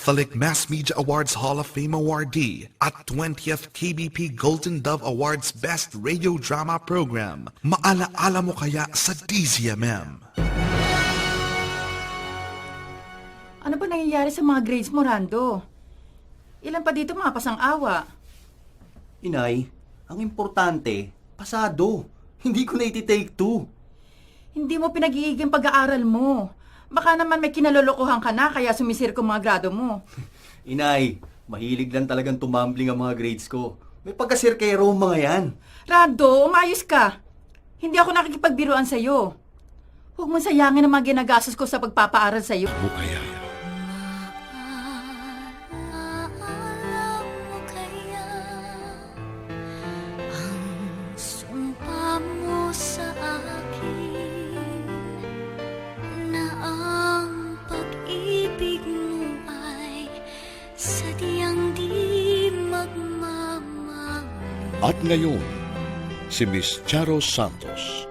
Catholic Mass Media Awards Hall of Fame awardee at 20th KBP Golden Dove Awards Best Radio Drama Program. Maalaala mo kaya sa DZMM? Ano ba nangyayari sa mga grades mo, Rando? Ilan pa dito mga pasang-awa? Inay, ang importante, pasado. Hindi ko na iti-take two. Hindi mo pinag-iiging pag-aaral mo. Baka naman may kinalolokohan ka na kaya sumisir ko mga grado mo. Inay, mahilig lang talagang tumambling ang mga grades ko. May pagkasirkero ang mga yan. Rando, umayos ka. Hindi ako nakikipagbiruan sa'yo. Huwag mo sayangin ang mga ginagastos ko sa pagpapaaral sa'yo. Mo kaya? At ngayon, si Miss Charo Santos.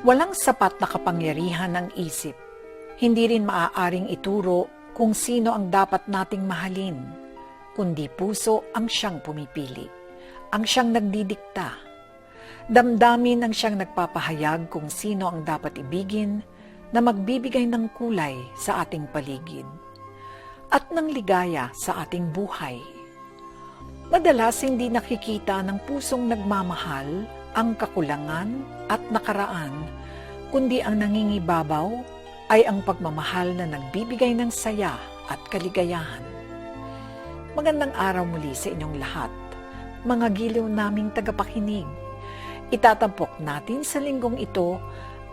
Walang sapat na kapangyarihan ng isip. Hindi rin maaaring ituro kung sino ang dapat nating mahalin, kundi puso ang siyang pumipili, ang siyang nagdidikta. Damdamin ang siyang nagpapahayag kung sino ang dapat ibigin na magbibigay ng kulay sa ating paligid at ng ligaya sa ating buhay. Madalas hindi nakikita ng pusong nagmamahal ang kakulangan at nakaraan, kundi ang nangingibabaw ay ang pagmamahal na nagbibigay ng saya at kaligayahan. Magandang araw muli sa inyong lahat, mga giliw naming tagapakinig. Itatampok natin sa linggong ito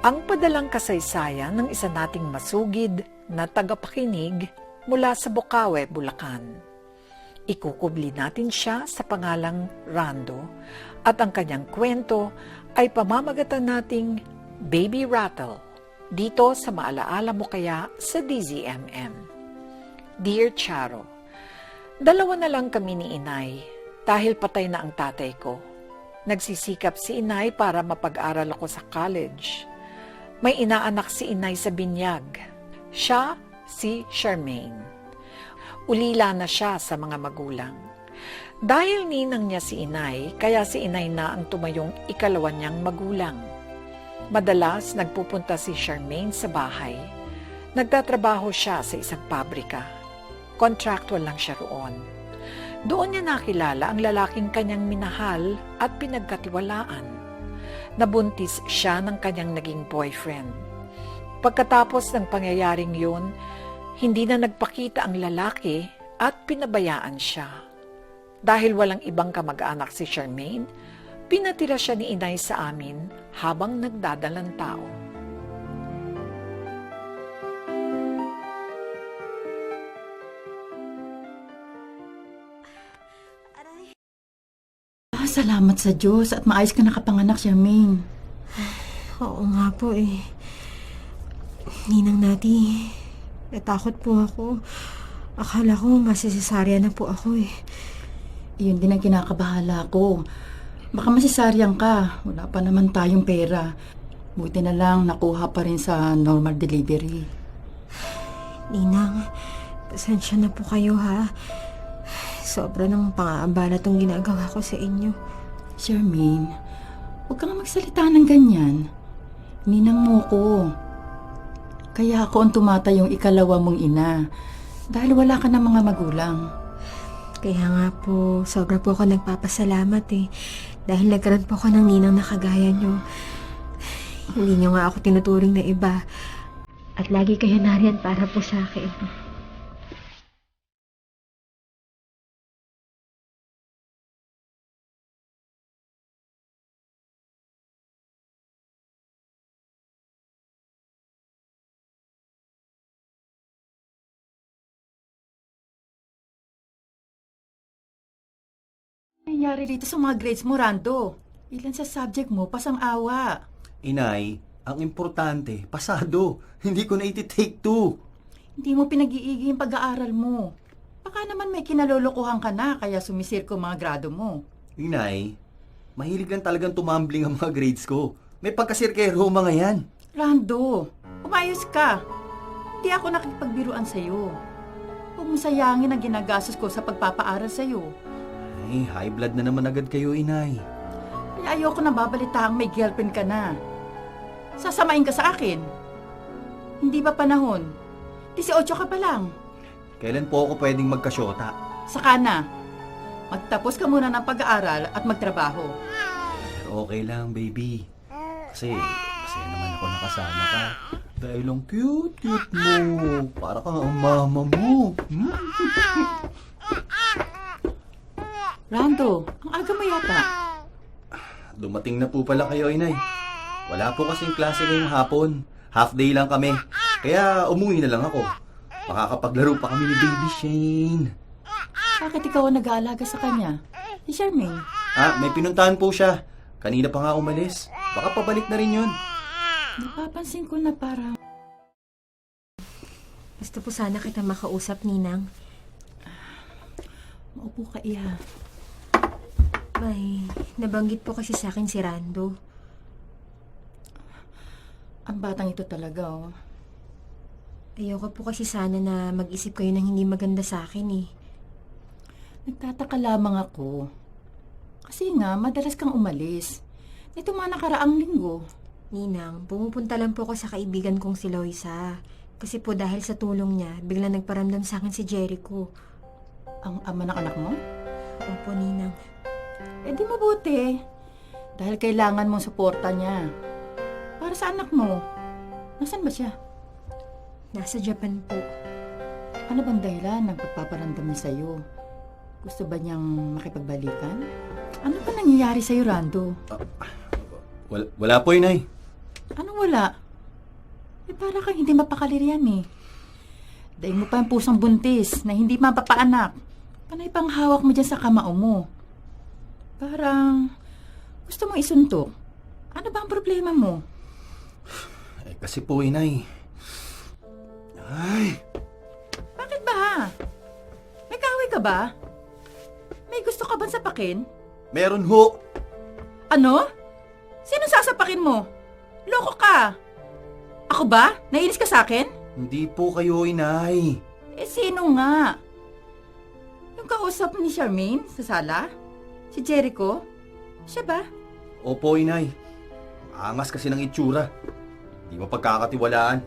ang padalang kasaysayan ng isa nating masugid na tagapakinig mula sa Bocaue, Bulacan. Ikukubli natin siya sa pangalang Rando at ang kanyang kwento ay pamamagatan nating Baby Rattle dito sa Maalaala Mo Kaya sa DZMM. Dear Charo, dalawa na lang kami ni Inay dahil patay na ang tatay ko. Nagsisikap si Inay para mapag-aral ako sa college. May inaanak si Inay sa binyag. Siya si Charmaine. Ulila na siya sa mga magulang. Dahil ninang niya si Inay, kaya si Inay na ang tumayong ikalawa niyang magulang. Madalas nagpupunta si Charmaine sa bahay. Nagtatrabaho siya sa isang pabrika. Contractual lang siya roon. Doon niya nakilala ang lalaking kanyang minahal at pinagkatiwalaan. Nabuntis siya ng kanyang naging boyfriend. Pagkatapos ng pangyayaring yun, hindi na nagpakita ang lalaki at pinabayaan siya. Dahil walang ibang kamag-anak si Charmaine, pinatira siya ni Inay sa amin habang nagdadalang tao. Salamat sa Diyos at maayos ka nakapanganak, Charmaine. Oo nga po eh. Ninang Nati, natakot po ako. Akala ko masisisarya na po ako eh. Iyon din ang kinakabahala ko. Baka masisaryan ka. Wala pa naman tayong pera. Buti na lang nakuha pa rin sa normal delivery. Ninang, pasensya na po kayo ha. Sobra ng pang-aabala tong ginagawa ko sa inyo. Charmaine, huwag kang magsalita ng ganyan. Ninang mo ko. Kaya ako ang tumatayong ikalawa mong ina. Dahil wala ka ng mga magulang. Kaya nga po, sobra po ako nagpapasalamat eh. Dahil nagkaroon po ako ng ninang na kagaya nyo. Hindi nyo nga ako tinuturing na iba. At lagi kayo nariyan para po sa akin. Nangyari dito sa mga grades mo, Rando? Ilan sa subject mo, pasang-awa. Inay, ang importante, pasado. Hindi ko na iti-take two. Hindi mo pinag-iigi yung pag-aaral mo. Baka naman may kinalolokohan ka na kaya sumisir ko mga grado mo. Inay, mahilig lang talagang tumambling ang mga grades ko. May pagkasirkero mga yan. Rando, umayos ka. Hindi ako nakikipagbiruan sa'yo. Huwag mo sayangin ang ginagastos ko sa pagpapaaral sa'yo. Ay, high blood na naman agad kayo, Inay. Kaya ayoko na babalitaang may girlfriend ka na. Sasamain ka sa akin. Hindi ba panahon? 18 ka pa lang. Kailan po ako pwedeng magkasyota? Saka na. Magtapos ka muna ng pag-aaral at magtrabaho. Pero okay lang, baby. Kasi, masaya naman ako nakasama ka. Dahil ang cute mo. Para kang ang mama mo. Rando, ang aga mo yata. Dumating na po pala kayo, Inay. Wala po kasing klase ngayong hapon. Half day lang kami. Kaya umuwi na lang ako. Makakapaglaro pa kami ni Baby Shane. Bakit ikaw ang nag-aalaga sa kanya? Si Charmaine. May pinuntahan po siya. Kanina pa nga umalis. Baka pabalik na rin yun. Napapansin ko na parang... Gusto po sana kita makausap, Ninang. Maupo ka, Iha. May nabanggit po kasi sa akin si Rando. Ang batang ito talaga, oh. Ayoko po kasi sana na mag-isip kayo ng hindi maganda sa akin eh. Nagtataka lamang ako. Kasi nga, madalas kang umalis. Nito mga nakaraang linggo. Ninang, pumupunta lang po ako sa kaibigan kong si Loisa. Kasi po dahil sa tulong niya, biglang nagparamdam sa akin si Jericho. Ang ama ng anak mo? Opo, Ninang. Eh di mabuti. Dahil kailangan mong suporta niya. Para sa anak mo. Nasaan ba siya? Nasa Japan po. Ano bang dahilan ng pagpaparamdam niya sa'yo? Gusto ba niyang makipagbalikan? Ano ba nangyayari sa'yo, Rando? Wala po, Inay. Anong wala? Eh para kang hindi mapakalirian eh. Daig mo pa ang pusang buntis na hindi mapapaanak. Panay pang hawak mo dyan sa kamao mo. Parang gusto mong isuntok. Ano ba ang problema mo? Kasi po, Inay. Ay, Bakit ba? May kaaway ka ba? May gusto ka ba sapakin? meron ho. Ano? Sino sasapakin mo? Loko ka! Ako ba? Nainis ka sa akin? Hindi po kayo, Inay. Eh, sino nga? Yung kausap ni Charmaine sa sala? Si Jericho? Siya ba? Opo, Inay. Angas kasi ng itsura. Di ba pagkakatiwalaan?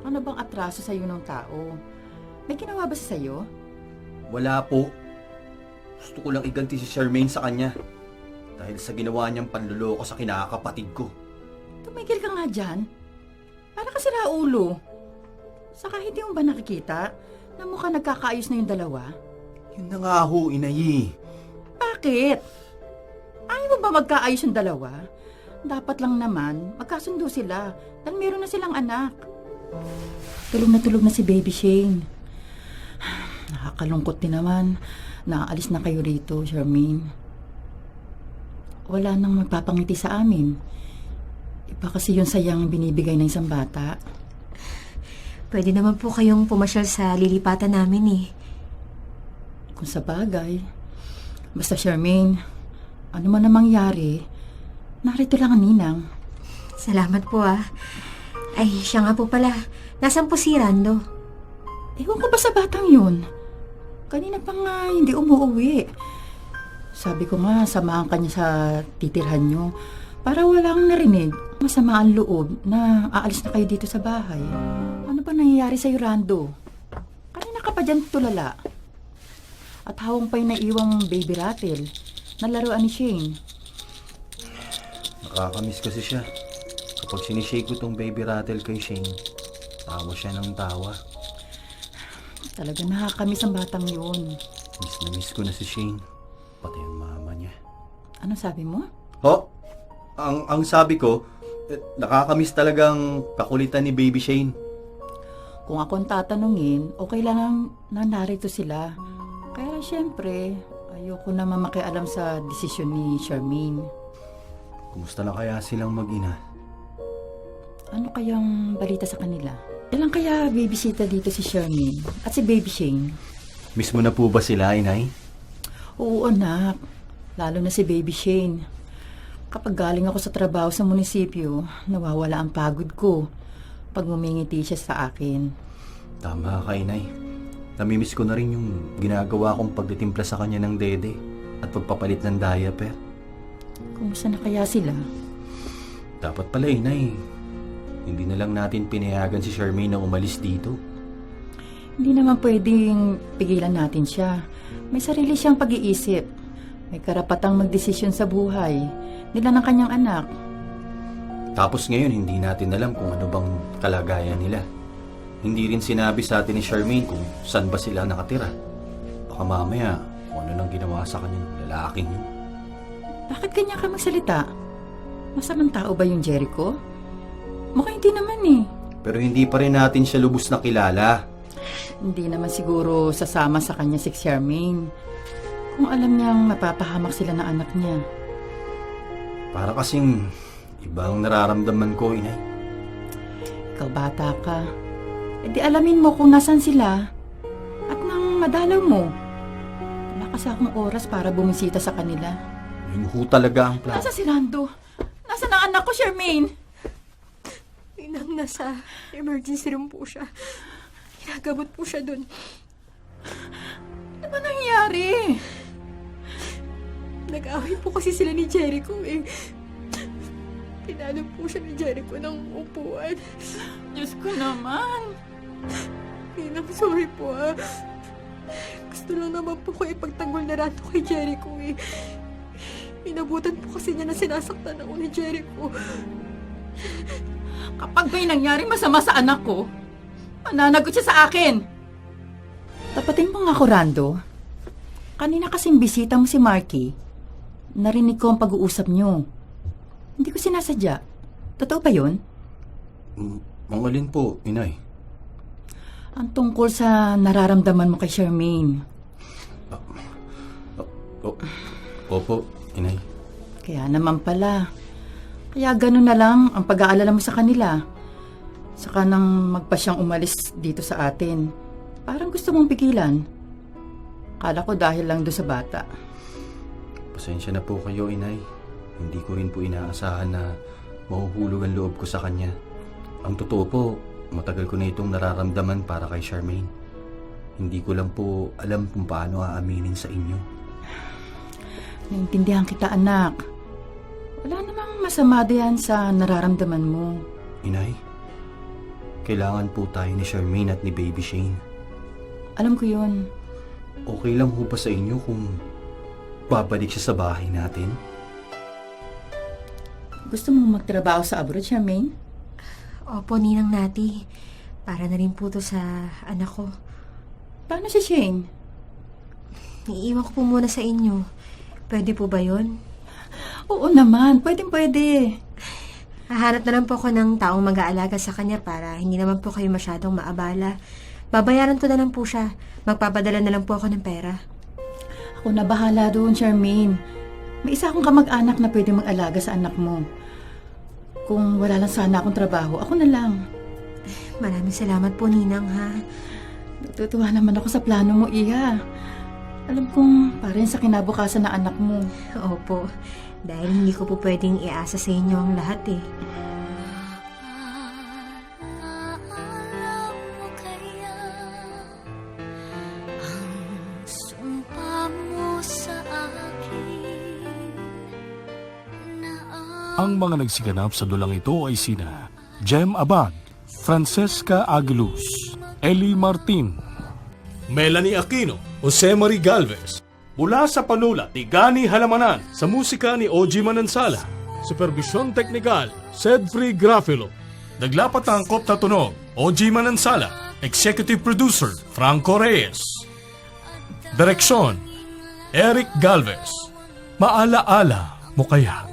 Ano bang atraso sa'yo ng tao? May ginawa ba siya sa'yo? Wala po. Gusto ko lang iganti si Charmaine sa kanya. Dahil sa ginawa niyang panluloko sa kinakapatid ko. Tumigil ka nga dyan. Para kasi raulo. Saka hindi mo ba nakikita na mukhang nagkakaayos na yung dalawa? Yun na nga ho, Inay. Bakit? Ayaw mo ba magkaayos yung dalawa? Dapat lang naman, magkasundo sila dahil meron na silang anak. Tulog na si Baby Shane. Nakakalungkot din naman. Naalis na kayo rito, Charmaine. Wala nang magpapangiti sa amin. Iba kasi yung sayang binibigay ng isang bata. Pwede naman po kayong pumasyal sa lilipatan namin eh. Kung sa bagay. Basta Charmaine, ano man na mangyari, narito lang ang ninang. Salamat po ah. Ay, siya nga po pala. Nasaan po si Rando? Ewan ko ba sa batang yun? Kanina pa nga hindi umuwi. Sabi ko nga, samahan ka niya sa titirhan nyo para walang narinig masama ang loob na aalis na kayo dito sa bahay. Ano ba nangyayari sa'yo, Rando? Kanina ka pa dyan tulala. At hawang pa yung naiwang baby rattle na laruan ni Shane. Nakakamiss kasi siya. Kapag sinishake ko tong baby rattle kay Shane, tawa siya ng tawa. Talaga nakakamiss ang batang yun. Miss na miss ko na si Shane. Pati ang mama niya. Ano sabi mo? Ho? Ang sabi ko, nakakamiss talagang kakulitan ni Baby Shane. Kung ako ang tatanungin, okay lang na narito sila. Kaya siyempre, ayoko naman makialam sa desisyon ni Charmaine. Kumusta na kaya silang mag-ina? Ano kayang balita sa kanila? Kailan kaya babysita dito si Charmaine at si Baby Shane? Miss mo na po ba sila, Inay? Oo, anak. Lalo na si Baby Shane. Kapag galing ako sa trabaho sa munisipyo, nawawala ang pagod ko pag ngumingiti siya sa akin. Tama ka, inay. Namimiss ko na rin yung ginagawa kong pagtitimpla sa kanya ng dede at pagpapalit ng diaper. Kumusta na kaya sila? Dapat pala, inay. Hindi na lang natin pinayagan si Charmaine na umalis dito. Hindi naman pwedeng pigilan natin siya. May sarili siyang pag-iisip. May karapatang magdesisyon sa buhay nila ng kanyang anak. Tapos ngayon, hindi natin alam kung ano bang kalagayan nila. Hindi rin sinabi sa atin ni Charmaine kung saan ba sila nakatira. Baka mamaya, kung ano nang ginawa sa kanyang lalaking yun. Bakit ganyan ka magsalita? Masamang tao ba yung Jericho? Mukhang hindi naman eh. Pero hindi pa rin natin siya lubos na kilala. Hindi naman siguro sasama sa kanya si Charmaine. Kung alam niyang mapapahamak sila ng anak niya. Para kasing ibang nararamdaman ko, inay. Ikaw bata ka. E di alamin mo kung nasan sila. At nang madalaw mo. Wala kasi akong oras para bumisita sa kanila. Yun ho talaga ang plano. Nasa si Lando? Nasaan ang anak ko, Charmaine? Ninang, nasa emergency room po siya. Ginagamot po siya dun. Ano ba nangyayari? Nag-away po kasi sila ni Jericho eh. Pinalo po siya ni Jericho ng upuan. Diyos ko naman. Ninang, sorry po ah. Gusto lang naman po ko ipagtanggol na rato kay Jericho eh. Inabutan po kasi niya na sinasaktan ako ni Jericho. Kapag may nangyaring masama sa anak ko, mananagot siya sa akin. Tapatin mo nga ako, Rando. Kanina kasing bisita mo si Marky. Narinig ko ang pag-uusap niyo. Hindi ko sinasadya. Totoo ba yun? Ang alin po, inay? Ang tungkol sa nararamdaman mo kay Charmaine. Opo, inay. Kaya naman pala. Kaya ganun na lang ang pag-aalala mo sa kanila. Saka nang magpa siyang umalis dito sa atin. Parang gusto mong pigilan. Kala ko dahil lang doon sa bata. Pasensya na po kayo, inay. Hindi ko rin po inaasahan na mahuhulog ang loob ko sa kanya. Ang totoo po, matagal ko na itong nararamdaman para kay Charmaine. Hindi ko lang po alam kung paano aaminin sa inyo. Naintindihan kita, anak. Wala namang masama diyan sa nararamdaman mo. Inay, kailangan po tayo ni Charmaine at ni Baby Shane. Alam ko yun. Okay lang ho ba sa inyo kung babalik siya sa bahay natin? Gusto mong magtrabaho sa abroad, Charmaine? Opo, Ninang Nati. Para na rin po to sa anak ko. Paano si Shane? Iiwan ko po muna sa inyo. Pwede po ba yun? Oo naman, pwede. Hahanap na lang po ako ng taong mag-aalaga sa kanya para hindi naman po kayo masyadong maabala. Babayaran ko na lang po siya. Magpapadala na lang po ako ng pera. Ako na bahala doon, Charmaine. May isa akong kamag-anak na pwede mag-alaga sa anak mo. Kung wala lang sana akong trabaho, ako na lang. Maraming salamat po, Ninang, ha? Natutuwa naman ako sa plano mo, Iha. Alam kong para sa kinabukasan na anak mo. Opo. Dahil hindi ko po pwedeng iasa sa inyo ang lahat eh. Ang mga nagsiganap sa dulang ito ay sina Jem Abad, Francesca Aguiluz, Eli Martin, Melanie Aquino, Jose Marie Galvez. Mula sa panulat ni Gani Halamanan, sa musika ni OG Manansala, supervisyon teknikal, Sedfrey Grafilo. Naglapat na angkop na tunog, OG Manansala, executive producer, Franco Reyes. Direksyon, Eric Galvez. Maalaala mo kaya?